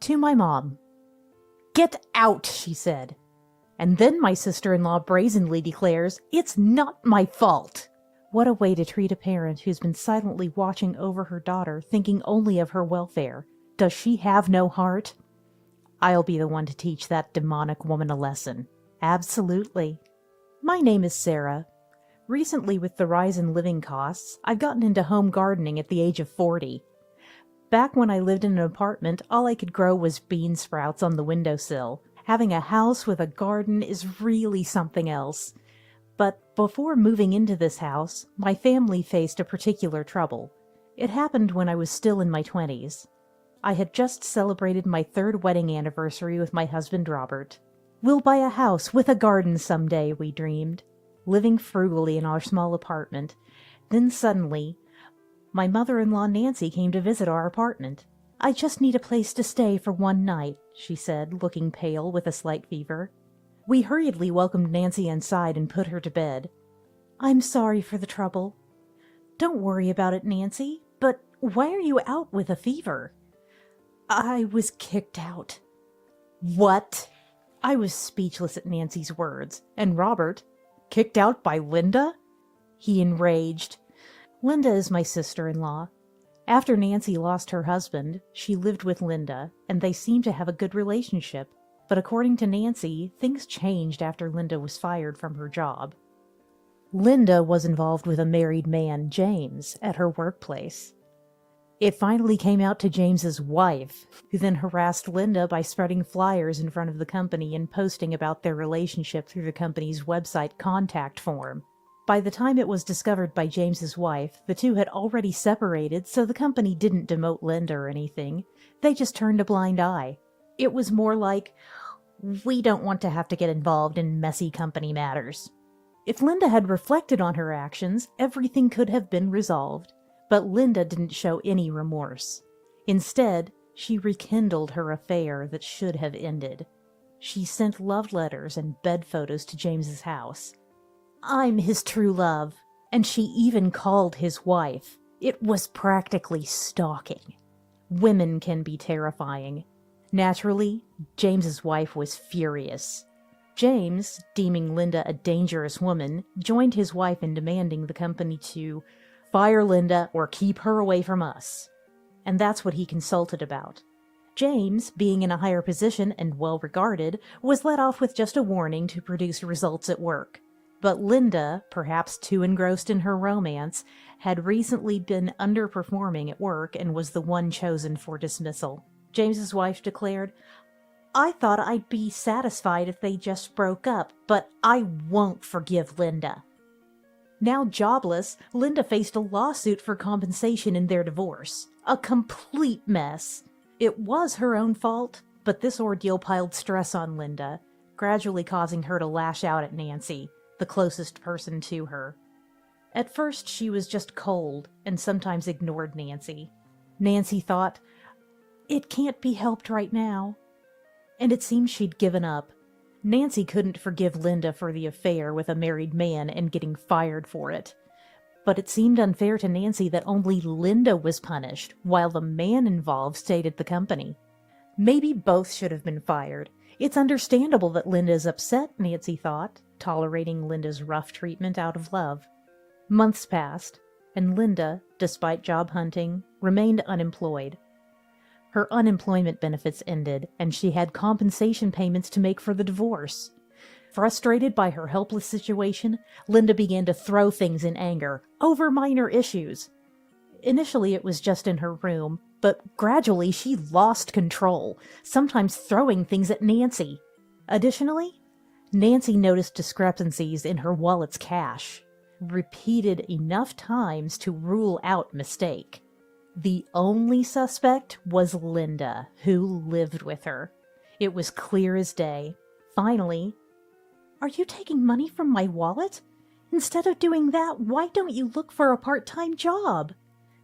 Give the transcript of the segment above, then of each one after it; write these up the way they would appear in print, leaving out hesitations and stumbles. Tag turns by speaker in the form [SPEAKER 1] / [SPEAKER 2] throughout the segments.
[SPEAKER 1] To my mom. "Get out," she said. And then my sister-in-law brazenly declares, "It's not my fault." What a way to treat a parent who's been silently watching over her daughter, thinking only of her welfare. Does she have no heart? I'll be the one to teach that demonic woman a lesson. Absolutely. My name is Sarah. Recently, with the rise in living costs, I've gotten into home gardening at the age of 40. Back when I lived in an apartment, all I could grow was bean sprouts on the windowsill. Having a house with a garden is really something else. But before moving into this house, my family faced a particular trouble. It happened when I was still in my 20s. I had just celebrated my 3rd wedding anniversary with my husband Robert. We'll buy a house with a garden someday, we dreamed, living frugally in our small apartment. Then suddenly, my mother-in-law Nancy came to visit our apartment. "I just need a place to stay for one night," she said, looking pale with a slight fever. We hurriedly welcomed Nancy inside and put her to bed. "I'm sorry for the trouble." "Don't worry about it, Nancy. But why are you out with a fever?" "I was kicked out." "What?" I was speechless at Nancy's words. And Robert? Kicked out by Linda? He enraged. Linda is my sister-in-law. After Nancy lost her husband, she lived with Linda, and they seemed to have a good relationship. But according to Nancy, things changed after Linda was fired from her job. Linda was involved with a married man, James, at her workplace. It finally came out to James's wife, who then harassed Linda by spreading flyers in front of the company and posting about their relationship through the company's website contact form. By the time it was discovered by James's wife, the two had already separated, so the company didn't demote Linda or anything. They just turned a blind eye. It was more like, "We don't want to have to get involved in messy company matters." If Linda had reflected on her actions, everything could have been resolved. But Linda didn't show any remorse. Instead, she rekindled her affair that should have ended. She sent love letters and bed photos to James's house. "I'm his true love," and she even called his wife. It was practically stalking. Women can be terrifying. Naturally, James's wife was furious. James, deeming Linda a dangerous woman, joined his wife in demanding the company to fire Linda or keep her away from us. And that's what he consulted about. James, being in a higher position and well-regarded, was let off with just a warning to produce results at work. But Linda, perhaps too engrossed in her romance, had recently been underperforming at work and was the one chosen for dismissal. James's wife declared, "I thought I'd be satisfied if they just broke up, but I won't forgive Linda." Now jobless, Linda faced a lawsuit for compensation in their divorce. A complete mess. It was her own fault, but this ordeal piled stress on Linda, gradually causing her to lash out at Nancy, the closest person to her. At first, she was just cold and sometimes ignored Nancy. Nancy thought, "It can't be helped right now." And it seemed she'd given up. Nancy couldn't forgive Linda for the affair with a married man and getting fired for it. But it seemed unfair to Nancy that only Linda was punished, while the man involved stayed at the company. Maybe both should have been fired. It's understandable that Linda is upset, Nancy thought, tolerating Linda's rough treatment out of love. Months passed, and Linda, despite job hunting, remained unemployed. Her unemployment benefits ended, and she had compensation payments to make for the divorce. Frustrated by her helpless situation, Linda began to throw things in anger, over minor issues. Initially it was just in her room, but gradually she lost control, sometimes throwing things at Nancy. Additionally, Nancy noticed discrepancies in her wallet's cash, repeated enough times to rule out mistake. The only suspect was Linda, who lived with her. It was clear as day. Finally, "Are you taking money from my wallet? Instead of doing that, why don't you look for a part-time job?"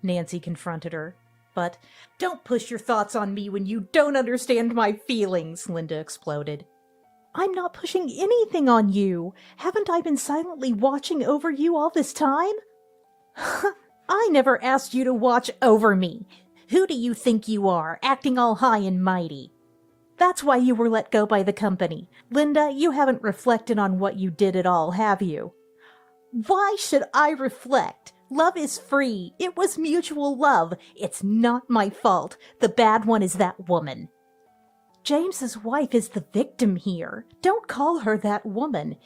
[SPEAKER 1] Nancy confronted her. But, "Don't push your thoughts on me when you don't understand my feelings," Linda exploded. "I'm not pushing anything on you. Haven't I been silently watching over you all this time?" "I never asked you to watch over me. Who do you think you are, acting all high and mighty? That's why you were let go by the company. Linda, you haven't reflected on what you did at all, have you? Why should I reflect? Love is free. It was mutual love. It's not my fault. The bad one is that woman. James's wife is the victim here. Don't call her that woman.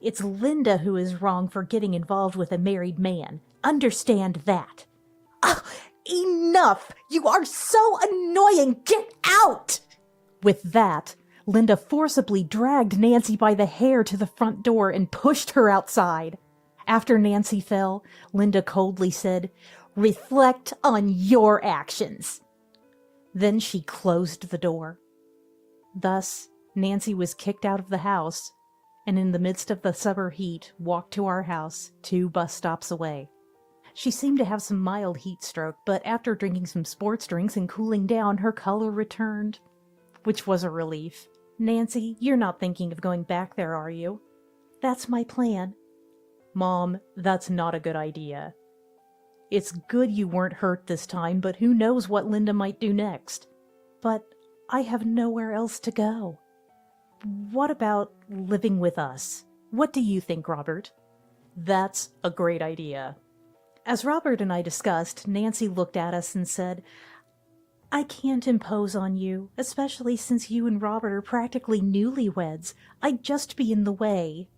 [SPEAKER 1] It's Linda who is wrong for getting involved with a married man. Understand that. Ah, enough! You are so annoying! Get out! With that, Linda forcibly dragged Nancy by the hair to the front door and pushed her outside. After Nancy fell, Linda coldly said, "Reflect on your actions." Then she closed the door. Thus, Nancy was kicked out of the house, and in the midst of the summer heat walked to our house 2 bus stops away. She seemed to have some mild heat stroke, but after drinking some sports drinks and cooling down, her color returned, which was a relief. Nancy, you're not thinking of going back there, are you? That's my plan. Mom, that's not a good idea. It's good you weren't hurt this time, but who knows what Linda might do next. But I have nowhere else to go. What about living with us? What do you think, Robert? That's a great idea. As Robert and I discussed, Nancy looked at us and said, I can't impose on you, especially since you and Robert are practically newlyweds. I'd just be in the way.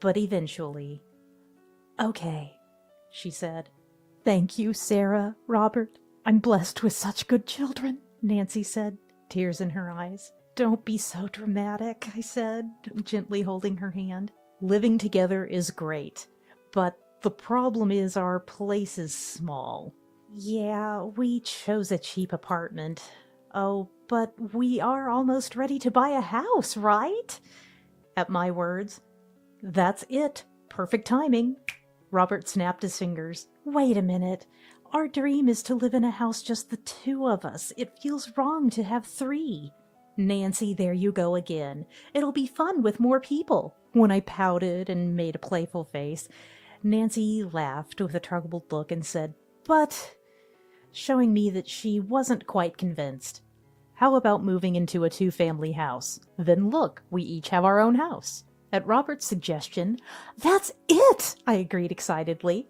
[SPEAKER 1] But eventually, okay, she said. Thank you, Sarah, Robert. I'm blessed with such good children, Nancy said, tears in her eyes. Don't be so dramatic, I said, gently holding her hand. Living together is great, but the problem is our place is small. Yeah, we chose a cheap apartment. Oh, but we are almost ready to buy a house, right? At my words, that's it. Perfect timing. Robert snapped his fingers. Wait a minute. Our dream is to live in a house just the 2 of us. It feels wrong to have 3. Nancy, there you go again. It'll be fun with more people. When I pouted and made a playful face, Nancy laughed with a troubled look and said, but, showing me that she wasn't quite convinced. How about moving into a 2-family house? Then look, we each have our own house. At Robert's suggestion, that's it, I agreed excitedly.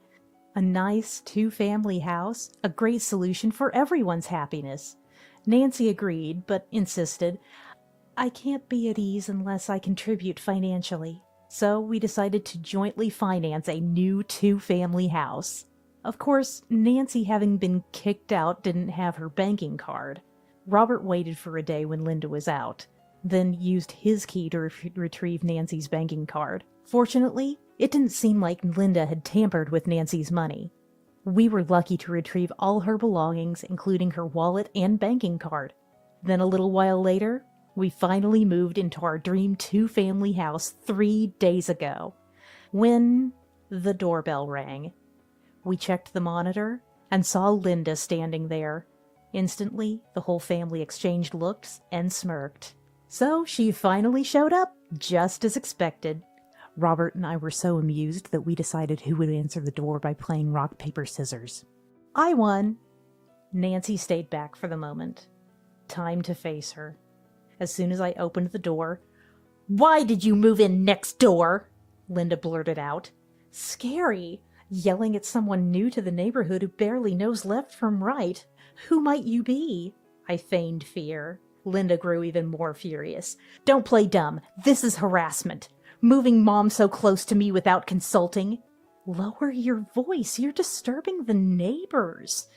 [SPEAKER 1] A nice 2-family house, a great solution for everyone's happiness. Nancy agreed, but insisted, I can't be at ease unless I contribute financially. So we decided to jointly finance a new 2-family house. Of course, Nancy, having been kicked out, didn't have her banking card. Robert waited for a day when Linda was out, then used his key to retrieve Nancy's banking card. Fortunately, it didn't seem like Linda had tampered with Nancy's money. We were lucky to retrieve all her belongings, including her wallet and banking card. Then a little while later, we finally moved into our dream 2-family house 3 days ago, when the doorbell rang. We checked the monitor and saw Linda standing there. Instantly, the whole family exchanged looks and smirked. So she finally showed up, just as expected. Robert and I were so amused that we decided who would answer the door by playing rock, paper, scissors. I won. Nancy stayed back for the moment. Time to face her. As soon as I opened the door, "Why did you move in next door?" Linda blurted out. Scary. Yelling at someone new to the neighborhood who barely knows left from right. Who might you be? I feigned fear. Linda grew even more furious. Don't play dumb. This is harassment. Moving Mom so close to me without consulting. Lower your voice. You're disturbing the neighbors.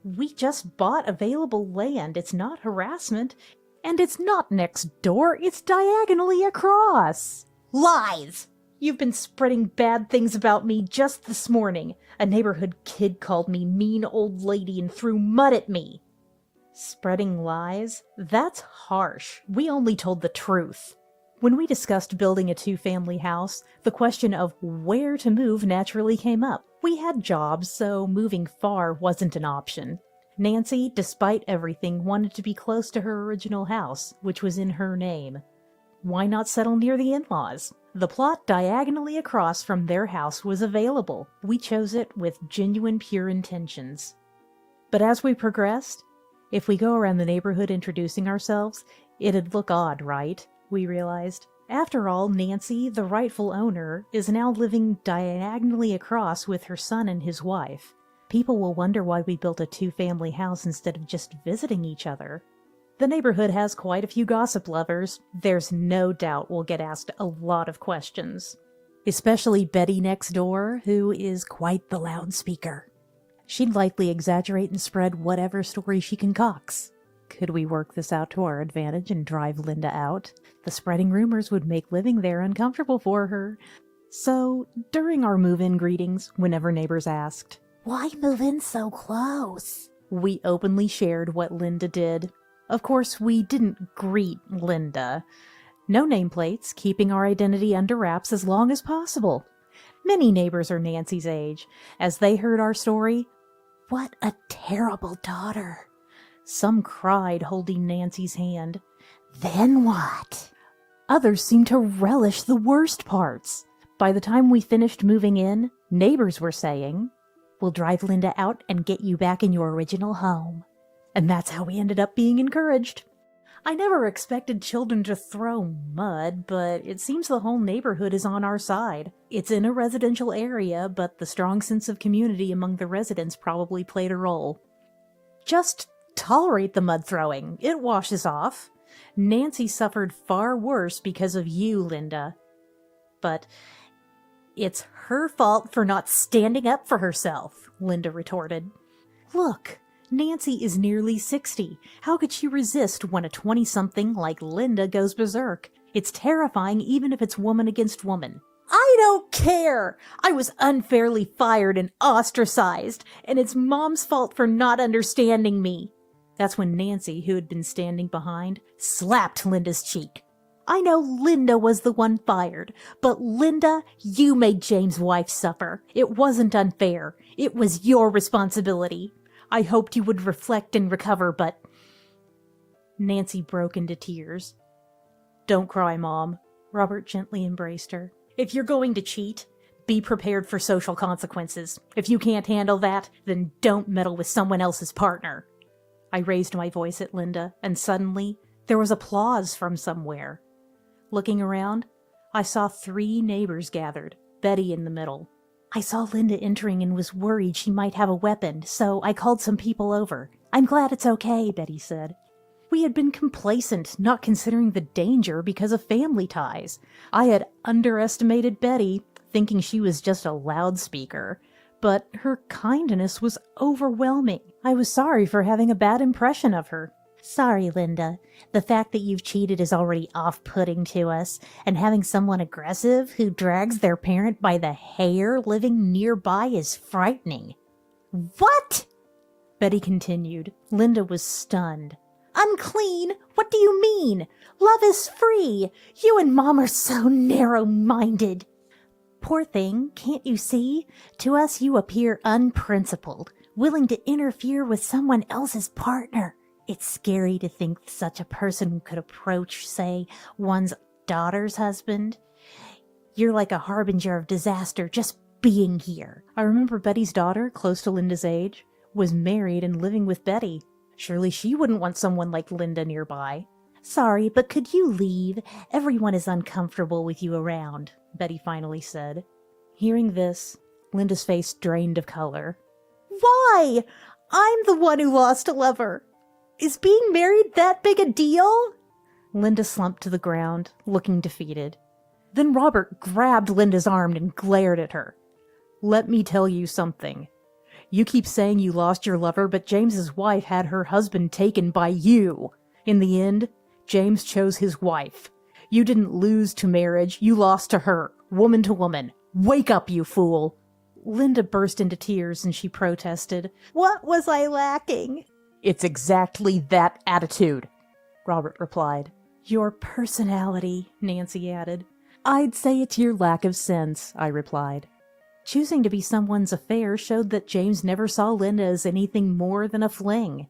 [SPEAKER 1] We just bought available land. It's not harassment. And it's not next door. It's diagonally across. Lies! You've been spreading bad things about me just this morning. A neighborhood kid called me mean old lady and threw mud at me. Spreading lies? That's harsh. We only told the truth. When we discussed building a 2-family house, the question of where to move naturally came up. We had jobs, so moving far wasn't an option. Nancy, despite everything, wanted to be close to her original house, which was in her name. Why not settle near the in-laws? The plot diagonally across from their house was available. We chose it with genuine, pure intentions. But as we progressed, if we go around the neighborhood introducing ourselves, it'd look odd, right? We realized. After all, Nancy, the rightful owner, is now living diagonally across with her son and his wife. People will wonder why we built a two-family house instead of just visiting each other. The neighborhood has quite a few gossip lovers. There's no doubt we'll get asked a lot of questions. Especially Betty next door, who is quite the loudspeaker. She'd likely exaggerate and spread whatever story she concocts. Could we work this out to our advantage and drive Linda out? The spreading rumors would make living there uncomfortable for her. So, during our move-in greetings, whenever neighbors asked, "Why move in so close?" we openly shared what Linda did. Of course, we didn't greet Linda. No nameplates, keeping our identity under wraps as long as possible. Many neighbors are Nancy's age. As they heard our story, "What a terrible daughter." Some cried, holding Nancy's hand. "Then what?" Others seemed to relish the worst parts. By the time we finished moving in, neighbors were saying, "We'll drive Linda out and get you back in your original home." And that's how we ended up being encouraged. I never expected children to throw mud, but it seems the whole neighborhood is on our side. It's in a residential area, but the strong sense of community among the residents probably played a role. Just tolerate the mud throwing. It washes off. Nancy suffered far worse because of you, Linda. But it's her fault for not standing up for herself, Linda retorted. Look, Nancy is nearly 60. How could she resist when a 20-something like Linda goes berserk? It's terrifying even if it's woman against woman. I don't care! I was unfairly fired and ostracized, and it's Mom's fault for not understanding me. That's when Nancy, who had been standing behind, slapped Linda's cheek. I know Linda was the one fired, but Linda, you made James' wife suffer. It wasn't unfair. It was your responsibility. I hoped you would reflect and recover, but... Nancy broke into tears. Don't cry, Mom. Robert gently embraced her. If you're going to cheat, be prepared for social consequences. If you can't handle that, then don't meddle with someone else's partner. I raised my voice at Linda, and suddenly there was applause from somewhere. Looking around, I saw 3 neighbors gathered, Betty in the middle. I saw Linda entering and was worried she might have a weapon, so I called some people over. I'm glad it's okay, Betty said. We had been complacent, not considering the danger because of family ties. I had underestimated Betty, thinking she was just a loudspeaker. But her kindness was overwhelming. I was sorry for having a bad impression of her. Sorry, Linda. The fact that you've cheated is already off-putting to us, and having someone aggressive who drags their parent by the hair living nearby is frightening. What? Betty continued. Linda was stunned. Unclean? What do you mean? Love is free. You and Mom are so narrow-minded. Poor thing, can't you see? To us you appear unprincipled, willing to interfere with someone else's partner. It's scary to think such a person could approach, say, one's daughter's husband. You're like a harbinger of disaster just being here. I remember Betty's daughter, close to Linda's age, was married and living with Betty. Surely she wouldn't want someone like Linda nearby. Sorry, but could you leave? Everyone is uncomfortable with you around, Betty finally said. Hearing this, Linda's face drained of color. Why? I'm the one who lost a lover. Is being married that big a deal? Linda slumped to the ground, looking defeated. Then Robert grabbed Linda's arm and glared at her. Let me tell you something. You keep saying you lost your lover, but James's wife had her husband taken by you. In the end, James chose his wife. You didn't lose to marriage, you lost to her, woman to woman. Wake up, you fool! Linda burst into tears and she protested. What was I lacking? It's exactly that attitude, Robert replied. Your personality, Nancy added. I'd say it's your lack of sense, I replied. Choosing to be someone's affair showed that James never saw Linda as anything more than a fling.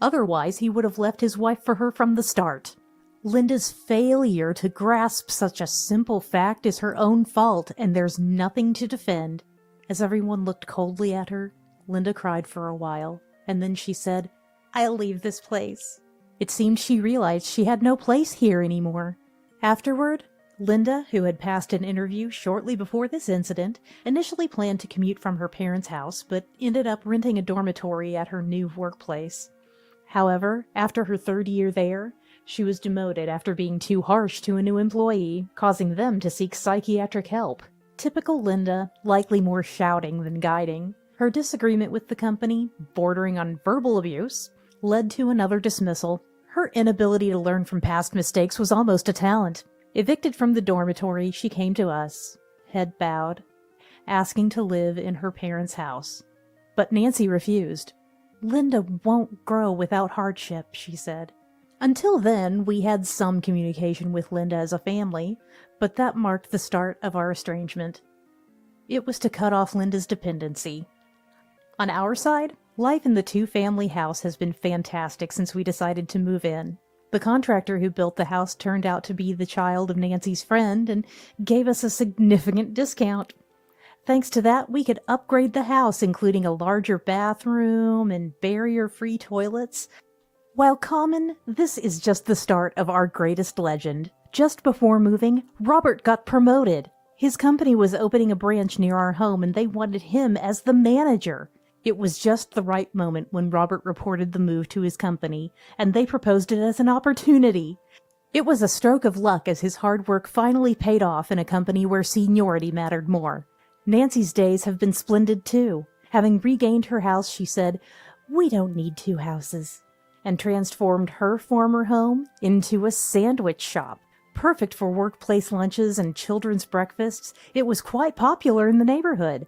[SPEAKER 1] Otherwise, he would have left his wife for her from the start. Linda's failure to grasp such a simple fact is her own fault, and there's nothing to defend. As everyone looked coldly at her, Linda cried for a while. and then she said, "I'll leave this place." It seemed she realized she had no place here anymore. Afterward, Linda, who had passed an interview shortly before this incident, initially planned to commute from her parents' house, but ended up renting a dormitory at her new workplace. However, after her 3rd year there, she was demoted after being too harsh to a new employee, causing them to seek psychiatric help. Typical Linda, likely more shouting than guiding. Her disagreement with the company, bordering on verbal abuse, led to another dismissal. Her inability to learn from past mistakes was almost a talent. Evicted from the dormitory, she came to us, head bowed, asking to live in her parents' house. But Nancy refused. "Linda won't grow without hardship," she said. Until then, we had some communication with Linda as a family, but that marked the start of our estrangement. It was to cut off Linda's dependency. On our side, life in the 2-family house has been fantastic since we decided to move in. The contractor who built the house turned out to be the child of Nancy's friend and gave us a significant discount. Thanks to that, we could upgrade the house, including a larger bathroom and barrier-free toilets. While common, this is just the start of our greatest legend. Just before moving, Robert got promoted. His company was opening a branch near our home and they wanted him as the manager. It was just the right moment when Robert reported the move to his company, and they proposed it as an opportunity. It was a stroke of luck as his hard work finally paid off in a company where seniority mattered more. Nancy's days have been splendid too. Having regained her house, she said, "We don't need 2 houses," and transformed her former home into a sandwich shop. Perfect for workplace lunches and children's breakfasts, it was quite popular in the neighborhood.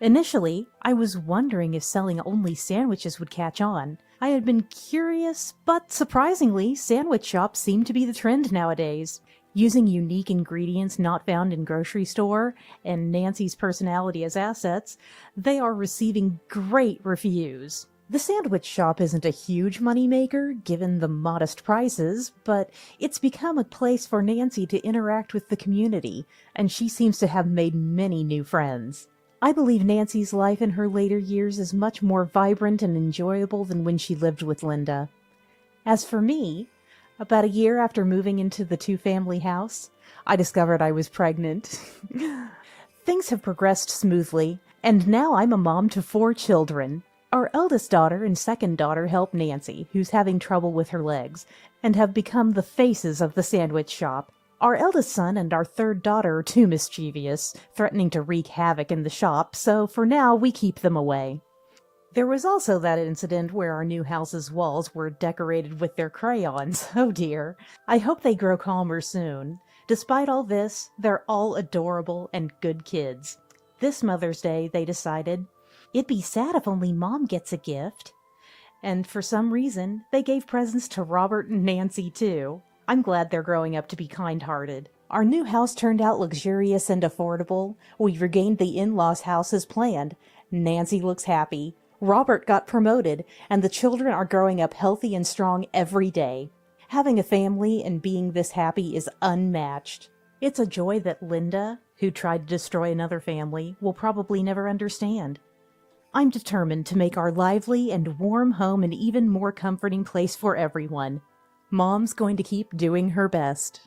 [SPEAKER 1] Initially, I was wondering if selling only sandwiches would catch on. I had been curious, but surprisingly, sandwich shops seem to be the trend nowadays. Using unique ingredients not found in grocery store and Nancy's personality as assets, they are receiving great reviews. The sandwich shop isn't a huge moneymaker, given the modest prices, but it's become a place for Nancy to interact with the community, and she seems to have made many new friends. I believe Nancy's life in her later years is much more vibrant and enjoyable than when she lived with Linda. As for me, about a year after moving into the 2-family house, I discovered I was pregnant. Things have progressed smoothly, and now I'm a mom to 4 children. Our eldest daughter and second daughter help Nancy, who's having trouble with her legs, and have become the faces of the sandwich shop. Our eldest son and our third daughter are too mischievous, threatening to wreak havoc in the shop, so for now we keep them away. There was also that incident where our new house's walls were decorated with their crayons. Oh dear. I hope they grow calmer soon. Despite all this, they're all adorable and good kids. This Mother's Day, they decided, it'd be sad if only Mom gets a gift. And for some reason, they gave presents to Robert and Nancy too. I'm glad they're growing up to be kind-hearted. Our new house turned out luxurious and affordable. We regained the in-laws' house as planned. Nancy looks happy. Robert got promoted, and the children are growing up healthy and strong every day. Having a family and being this happy is unmatched. It's a joy that Linda, who tried to destroy another family, will probably never understand. I'm determined to make our lively and warm home an even more comforting place for everyone. Mom's going to keep doing her best.